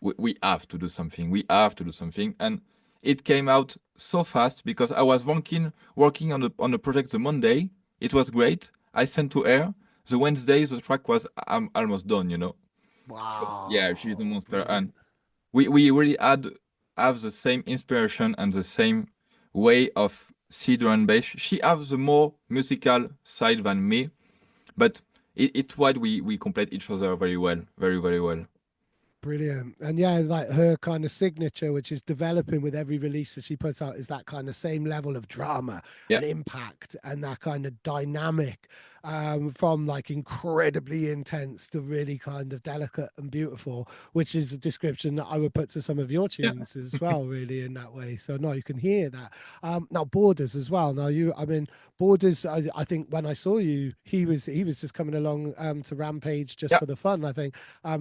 we have to do something. We have to do something. And it came out so fast because I was working on the project the Monday. It was great. I sent to her. The Wednesday, the track was almost done, you know. Yeah, she's the Wow, monster. And brilliant. we really have the same inspiration and the same way of see drum and bass. She has the more musical side than me, but it's why we complete each other very well, very, very well. Brilliant. And yeah, like her kind of signature, which is developing with every release that she puts out, is that kind of same level of drama Yeah, and impact and that kind of dynamic, from like incredibly intense to really kind of delicate and beautiful, which is a description that I would put to some of your yeah, tunes as well, really, in that way. So, no, you can hear that. Now, Borders as well. Now, I mean, Borders, I think when I saw you, he was just coming along to Rampage just yeah. for the fun, I think.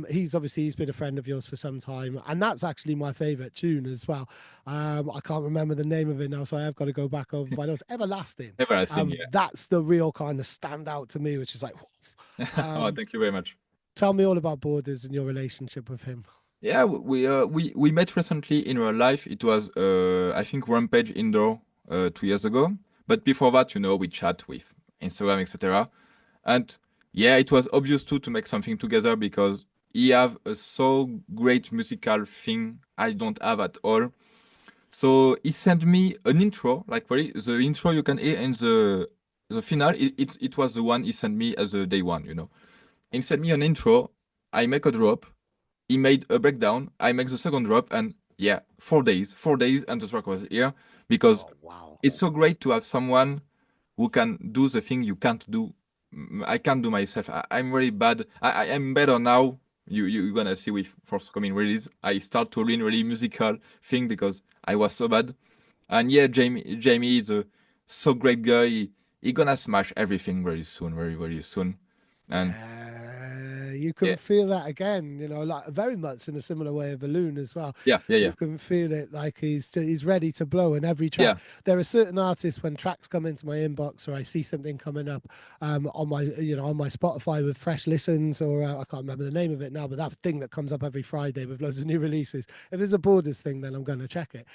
He's been a friend of yours for some time, and that's actually my favorite tune as well. I can't remember the name of it now, so I have got to go back over. But I know it's Everlasting. Everything, That's the real kind of standout to me, which is like, Oh, um, thank you very much. tell me all about Borders and your relationship with him. Yeah, we met recently in real life. It was I think Rampage indoor 2 years ago. But before that, you know, we chat with Instagram, etc. And yeah, it was obvious too to make something together because he have a so great musical thing I don't have at all. So he sent me an intro, like really the intro you can hear in the final. It was the one he sent me as a day one, you know. He sent me an intro. I make a drop. He made a breakdown. I make the second drop, and yeah, 4 days, and the track was here because Oh wow. it's so great to have someone who can do the thing you can't do. I can't do myself. I'm really bad. I am better now. You're gonna see with forthcoming release. I start to learn really musical thing because I was so bad. And yeah, Jamie is a so great guy. He gonna smash everything very soon, very very soon. And Yeah, you yeah, can feel that again, like very much in a similar way of Balloon as well. yeah, yeah, You yeah, can feel it like he's ready to blow in every yeah, track. There are certain artists when tracks come into my inbox or I see something coming up on my on my Spotify with fresh listens or I can't remember the name of it now, but that thing that comes up every Friday with loads of new releases. If there's a Borders thing, then I'm going to check it.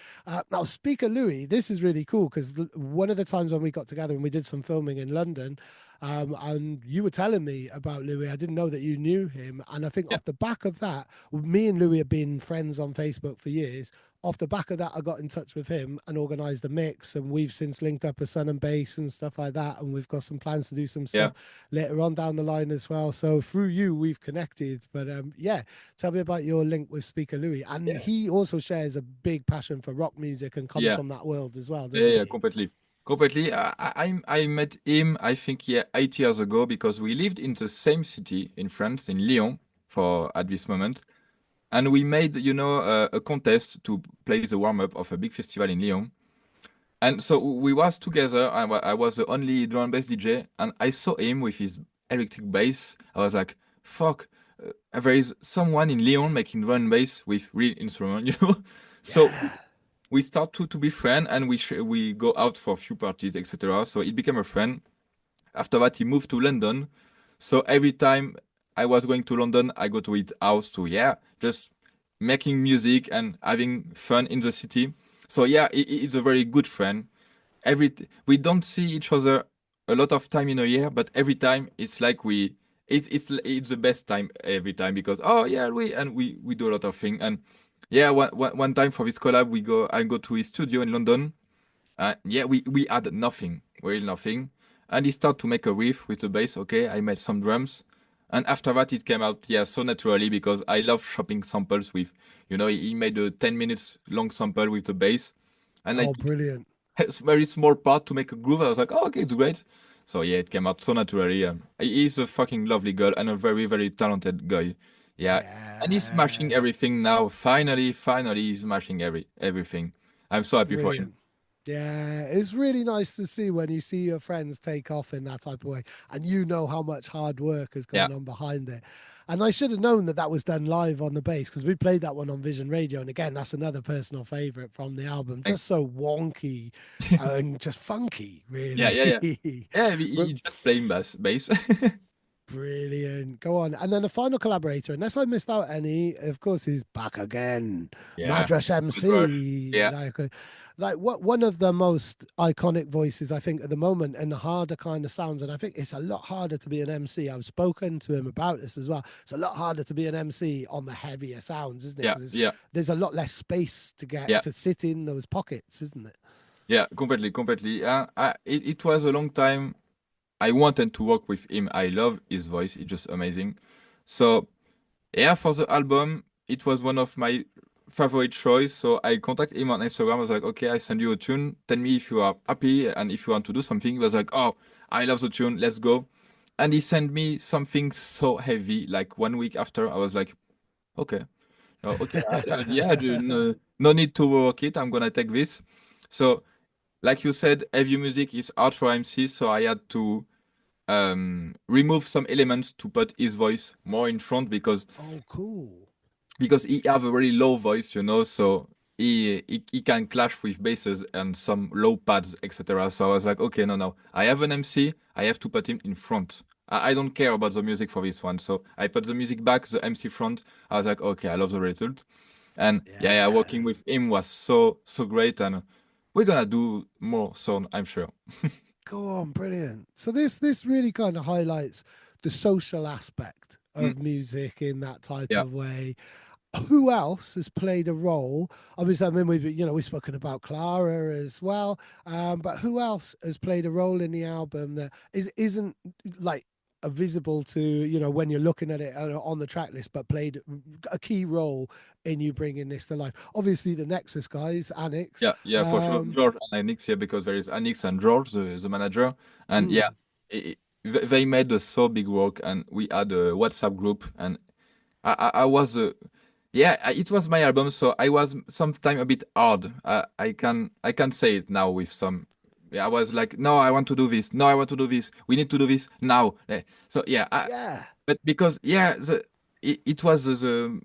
Now, Speaker Louis, this is really cool because one of the times when we got together and we did some filming in London. And you were telling me about Louis. I didn't know that you knew him. And I think yeah, off the back of that, me and Louis have been friends on Facebook for years. Off the back of that, I got in touch with him and organized a mix. And we've since linked up with Sun and Bass and stuff like that. And we've got some plans to do some yeah, stuff later on down the line as well. So through you, we've connected. But yeah, tell me about your link with Speaker Louis. And yeah, he also shares a big passion for rock music and comes yeah. from that world as well, Yeah, doesn't yeah, he? completely. Completely. I met him, I think, yeah, 8 years ago because we lived in the same city in France, in Lyon, for at this moment. And we made, you know, a contest to play the warm-up of a big festival in Lyon. And so we was together. I was the only drum and bass DJ, and I saw him with his electric bass. I was like, fuck, there is someone in Lyon making drum and bass with real instrument, you know? So Yeah. we start to be friends and we go out for a few parties, etc. So it became a friend. After that, he moved to London. So every time I was going to London, I go to his house to yeah, just making music and having fun in the city. So yeah, he's a very good friend. We don't see each other a lot of time in a year, but every time it's like it's the best time every time because oh yeah we do a lot of things and yeah one time for this collab I go to his studio in London. Yeah, we had nothing, really nothing. And he started to make a riff with the bass. Okay, I made some drums. And after that, it came out, yeah, so naturally because I love chopping samples with, you know, he made a 10 minutes long sample with the bass. And I Oh, took brilliant. a very small part to make a groove. I was like, oh, okay, it's great. So yeah, it came out so naturally. He's a fucking lovely girl and a very, very talented guy. Yeah. And he's smashing Yeah. everything now. Finally, he's smashing everything. I'm so happy for him. Brilliant. Yeah, it's really nice to see when you see your friends take off in that type of way and you know how much hard work has Yeah. gone on behind it. And I should have known that that was done live on the bass because we played that one on Vision Radio. And again, that's another personal favorite from the album. Thanks. Just so wonky and just funky, Yeah, yeah, yeah. really. Yeah, Re- he just playing bass. Brilliant. Go on. And then the final collaborator, unless I missed out any, of course, is back again. Yeah, Madras good rush. MC. Yeah, Like what one of the most iconic voices, I think, at the moment, and the harder kind of sounds. And I think it's a lot harder to be an MC. I've spoken to him about this as well. It's a lot harder to be an MC on the heavier sounds, isn't it? yeah, Because yeah, there's a lot less space to get yeah, to sit in those pockets, isn't it? yeah. Completely, completely. It was a long time. I wanted to work with him. I love his voice. It's just amazing. So yeah, for the album, it was one of my favorite choice. So I contacted him on Instagram. I was like, okay, I send you a tune. Tell me if you are happy and if you want to do something. He was like, oh, I love the tune. Let's go. And he sent me something so heavy. Like 1 week after, I was like, okay, okay, yeah, no, no need to work it. I'm gonna take this. So, like you said, heavy music is hard for MC. So I had to remove some elements to put his voice more in front Oh, cool. because he have a very low voice, you know, so he can clash with basses and some low pads, etc. So I was like, okay, no, no, I have an MC, I have to put him in front. I don't care about the music for this one, so I put the music back, the MC front. I was like, okay, I love the result, and yeah, yeah, Yeah. working with him was so great, and we're gonna do more soon, I'm sure. Go on, brilliant. So this really kind of highlights the social aspect Mm, of music in that type yeah, of way. Who else has played a role? Obviously, I mean, we've spoken about Clara as well, but who else has played a role in the album that isn't like visible to when you're looking at it on the track list, but played a key role in you bringing this to life? Obviously, the Nexus guys, Annex. yeah, yeah, for sure. George and Anix here because there is Anix and George, the manager, and yeah, Mm, they made a so big work, and we had a WhatsApp group, and I was, yeah, it was my album, so I was sometimes a bit hard. I can say it now with some. Yeah, I was like, no, I want to do this. No, I want to do this. We need to do this now. So yeah, yeah. but because yeah, it was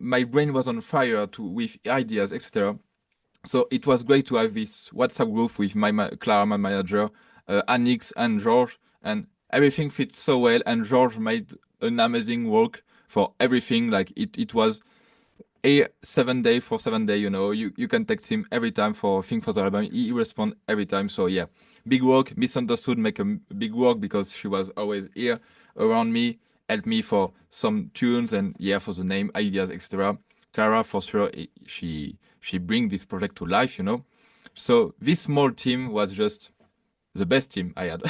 my brain was on fire to with ideas, etc. So it was great to have this WhatsApp group with Clara, my manager, Anix and George, and everything fits so well. And George made an amazing work for everything. Like it was a 7 day for 7 day. You know, you can text him every time for thing for the album. He respond every time. So yeah, big work. Misunderstood make a big work because she was always here around me, help me for some tunes and yeah for the name ideas etc. Clara for sure she bring this project to life. You know, so this small team was just the best team I had.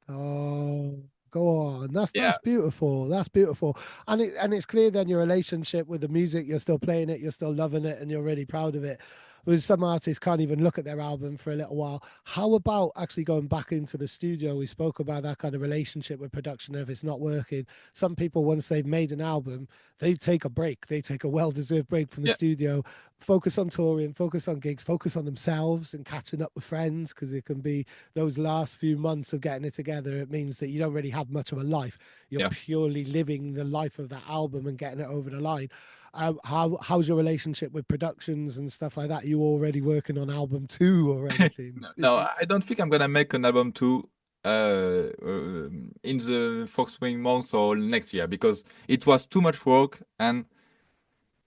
Oh, go on. That's Yeah, beautiful. That's beautiful. And it's clear then your relationship with the music, you're still playing it, you're still loving it, and you're really proud of it. Whereas some artists can't even look at their album for a little while. How about actually going back into the studio? We spoke about that kind of relationship with production if it's not working. Some people, once they've made an album, they take a break. They take a well-deserved break from the yeah, studio, focus on touring, focus on gigs, focus on themselves and catching up with friends because it can be those last few months of getting it together. It means that you don't really have much of a life. You're yeah. purely living the life of that album and getting it over the line. How's your relationship with productions and stuff like that? You already working on album two or anything? No, no, I don't think I'm gonna make an album too in the forthcoming months or next year because it was too much work and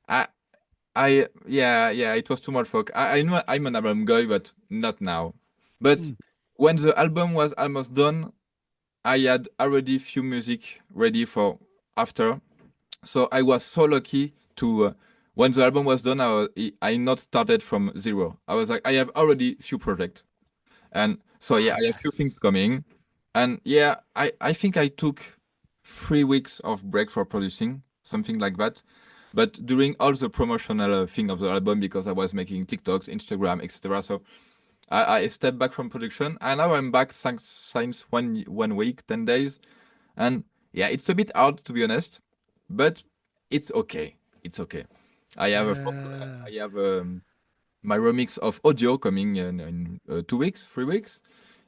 I yeah it was too much work. I know I'm an album guy but not now. But Mm. when the album was almost done, I had already few music ready for after. So I was so lucky to when the album was done, I not started from zero. I was like I have already few projects. And so yeah, Ah, I have few things yes. coming. And yeah, I think I took 3 weeks of break for producing, something like that. But during all the promotional thing of the album, because I was making TikToks, Instagram, etc. So I stepped back from production, and now I'm back since 1 week, 10 days, and yeah, it's a bit hard to be honest, but it's okay. It's okay. I have a Yeah. I have my remix of audio coming in 2 weeks, 3 weeks.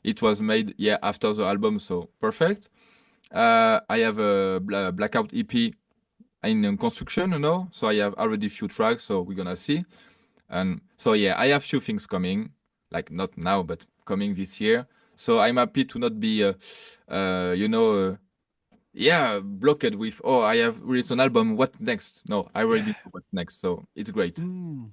It was made yeah after the album, so perfect. I have a blackout EP in construction, you know, so I have already few tracks, so we're gonna see. And so yeah, I have few things coming, like not now, but coming this year. So I'm happy to not be, you know, yeah, blocked with, oh, I have released an album. What next? No, I already Yeah. know what's next. So it's great.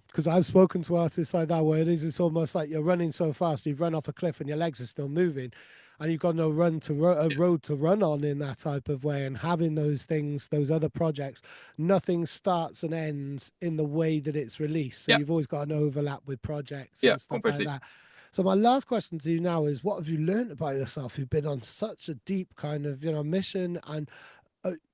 Because I've spoken to artists like that where it's almost like you're running so fast, you've run off a cliff and your legs are still moving, and you've got no a Yeah, road to run on in that type of way. And having those things, those other projects, nothing starts and ends in the way that it's released. So yeah, you've always got an overlap with projects yeah, and stuff like completely. that. So my last question to you now is, what have you learned about yourself? You've been on such a deep kind of mission, and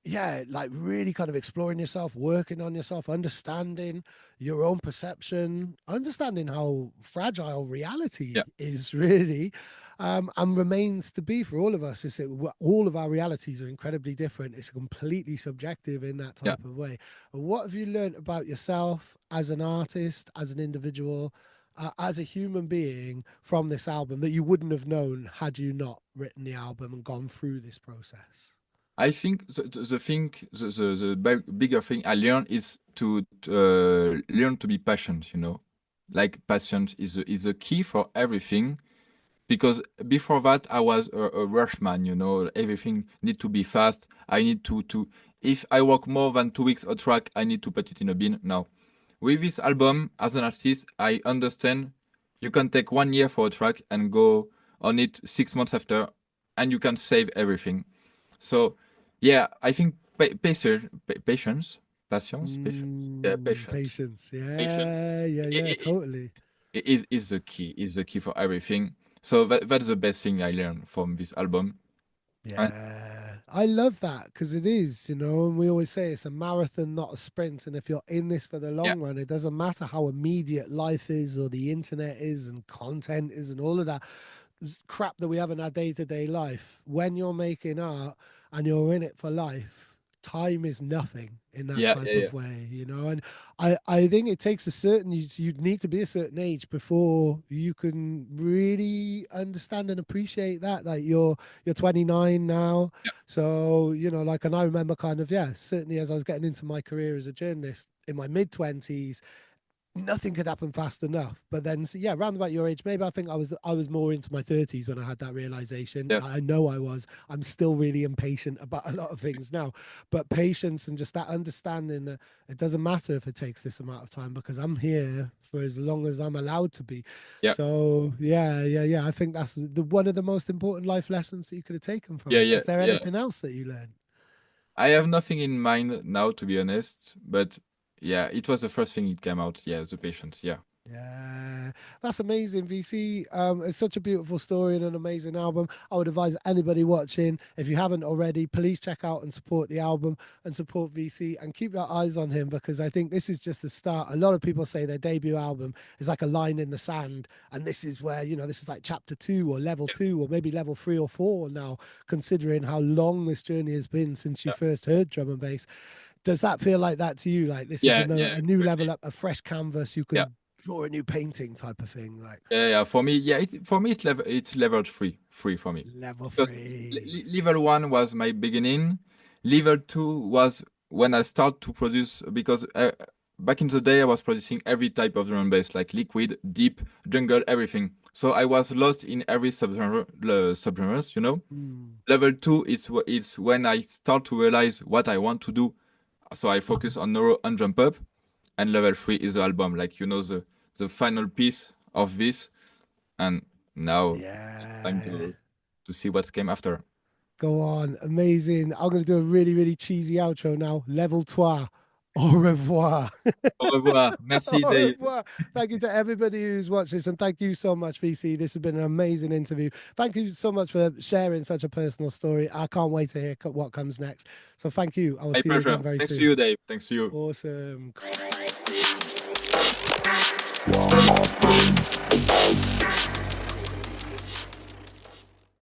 yeah, like really kind of exploring yourself, working on yourself, understanding your own perception, understanding how fragile Yeah, reality is really, and remains to be for all of us. Is it all of our realities are incredibly different? It's completely subjective in that yeah. type of way. What have you learned about yourself as an artist, as an individual? As a human being from this album that you wouldn't have known had you not written the album and gone through this process? I think the thing, bigger thing I learned is to learn to be patient. Like patience is a key for everything. Because before that, I was a rush man. Everything need to be fast. I need to. If I work more than 2 weeks a track, I need to put it in a bin. Now, with this album, as an artist, I understand you can take 1 year for a track and go on it 6 months after, and you can save everything. So, yeah, I think patience, yeah, patience, Patience. patience Yeah, yeah, i- yeah, i- totally. is the key. Is the key for everything. So that's the best thing I learned from this album. And Yeah. I love that because it is, and we always say it's a marathon, not a sprint. And if you're in this for the yeah, long run, it doesn't matter how immediate life is or the internet is and content is and all of that crap that we have in our day to day life. When you're making art and you're in it for life, time is nothing in that yeah, yeah, type yeah, of way, And I think it takes a certain, you'd need to be a certain age before you can really understand and appreciate that. Like you're 29 now. yeah, So, like, and I remember kind of, yeah, certainly as I was getting into my career as a journalist in my mid 20s, nothing could happen fast enough. But then, so yeah, around about your age, maybe I think I was more into my 30s when I had that realization. yeah, I know I was. I'm still really impatient about a lot of things now, but patience and just that understanding that it doesn't matter if it takes this amount of time because I'm here for as long as I'm allowed to be. yeah, So yeah, yeah, yeah. I think that's one of the most important life lessons that you could have taken from yeah, it. yeah, Is there yeah. anything else that you learned? I have nothing in mind now, to be honest. But yeah, it was the first thing it came out. Yeah, the patience. Yeah, Yeah, that's amazing, VC. It's such a beautiful story and an amazing album. I would advise anybody watching, if you haven't already, please check out and support the album and support VC and keep your eyes on him because I think this is just the start. A lot of people say their debut album is like a line in the sand, and this is where, this is like chapter two or level yeah, two or maybe level 3 or 4 now, considering how long this journey has been since you yeah, first heard drum and bass. Does that feel like that to you? Like this is yeah, yeah, a new completely. level up, a fresh canvas. You Yeah, can draw a new painting type of thing. Like yeah, yeah. For me, yeah, for me, it's level three for me. level Because 3. level one was my beginning. Level two was when I start to produce because back in the day I was producing every type of drum and bass, like liquid, deep, jungle, everything. So I was lost in every subgenres. Mm. Level two, it's when I start to realize what I want to do. So I focus on neuro and jump up. And level three is the album, like the final piece of this. And now it's time Yeah. to see what came after. Go on. Amazing. I'm going to do a really, really cheesy outro now. Level 3. Au revoir. Au revoir. Merci, Au Dave. revoir. Thank you to everybody who's watched this. And thank you so much, VC. This has been an amazing interview. Thank you so much for sharing such a personal story. I can't wait to hear what comes next. So thank you. I will My see you pleasure. again very Thanks to soon. you, Dave. Thanks to you. Awesome.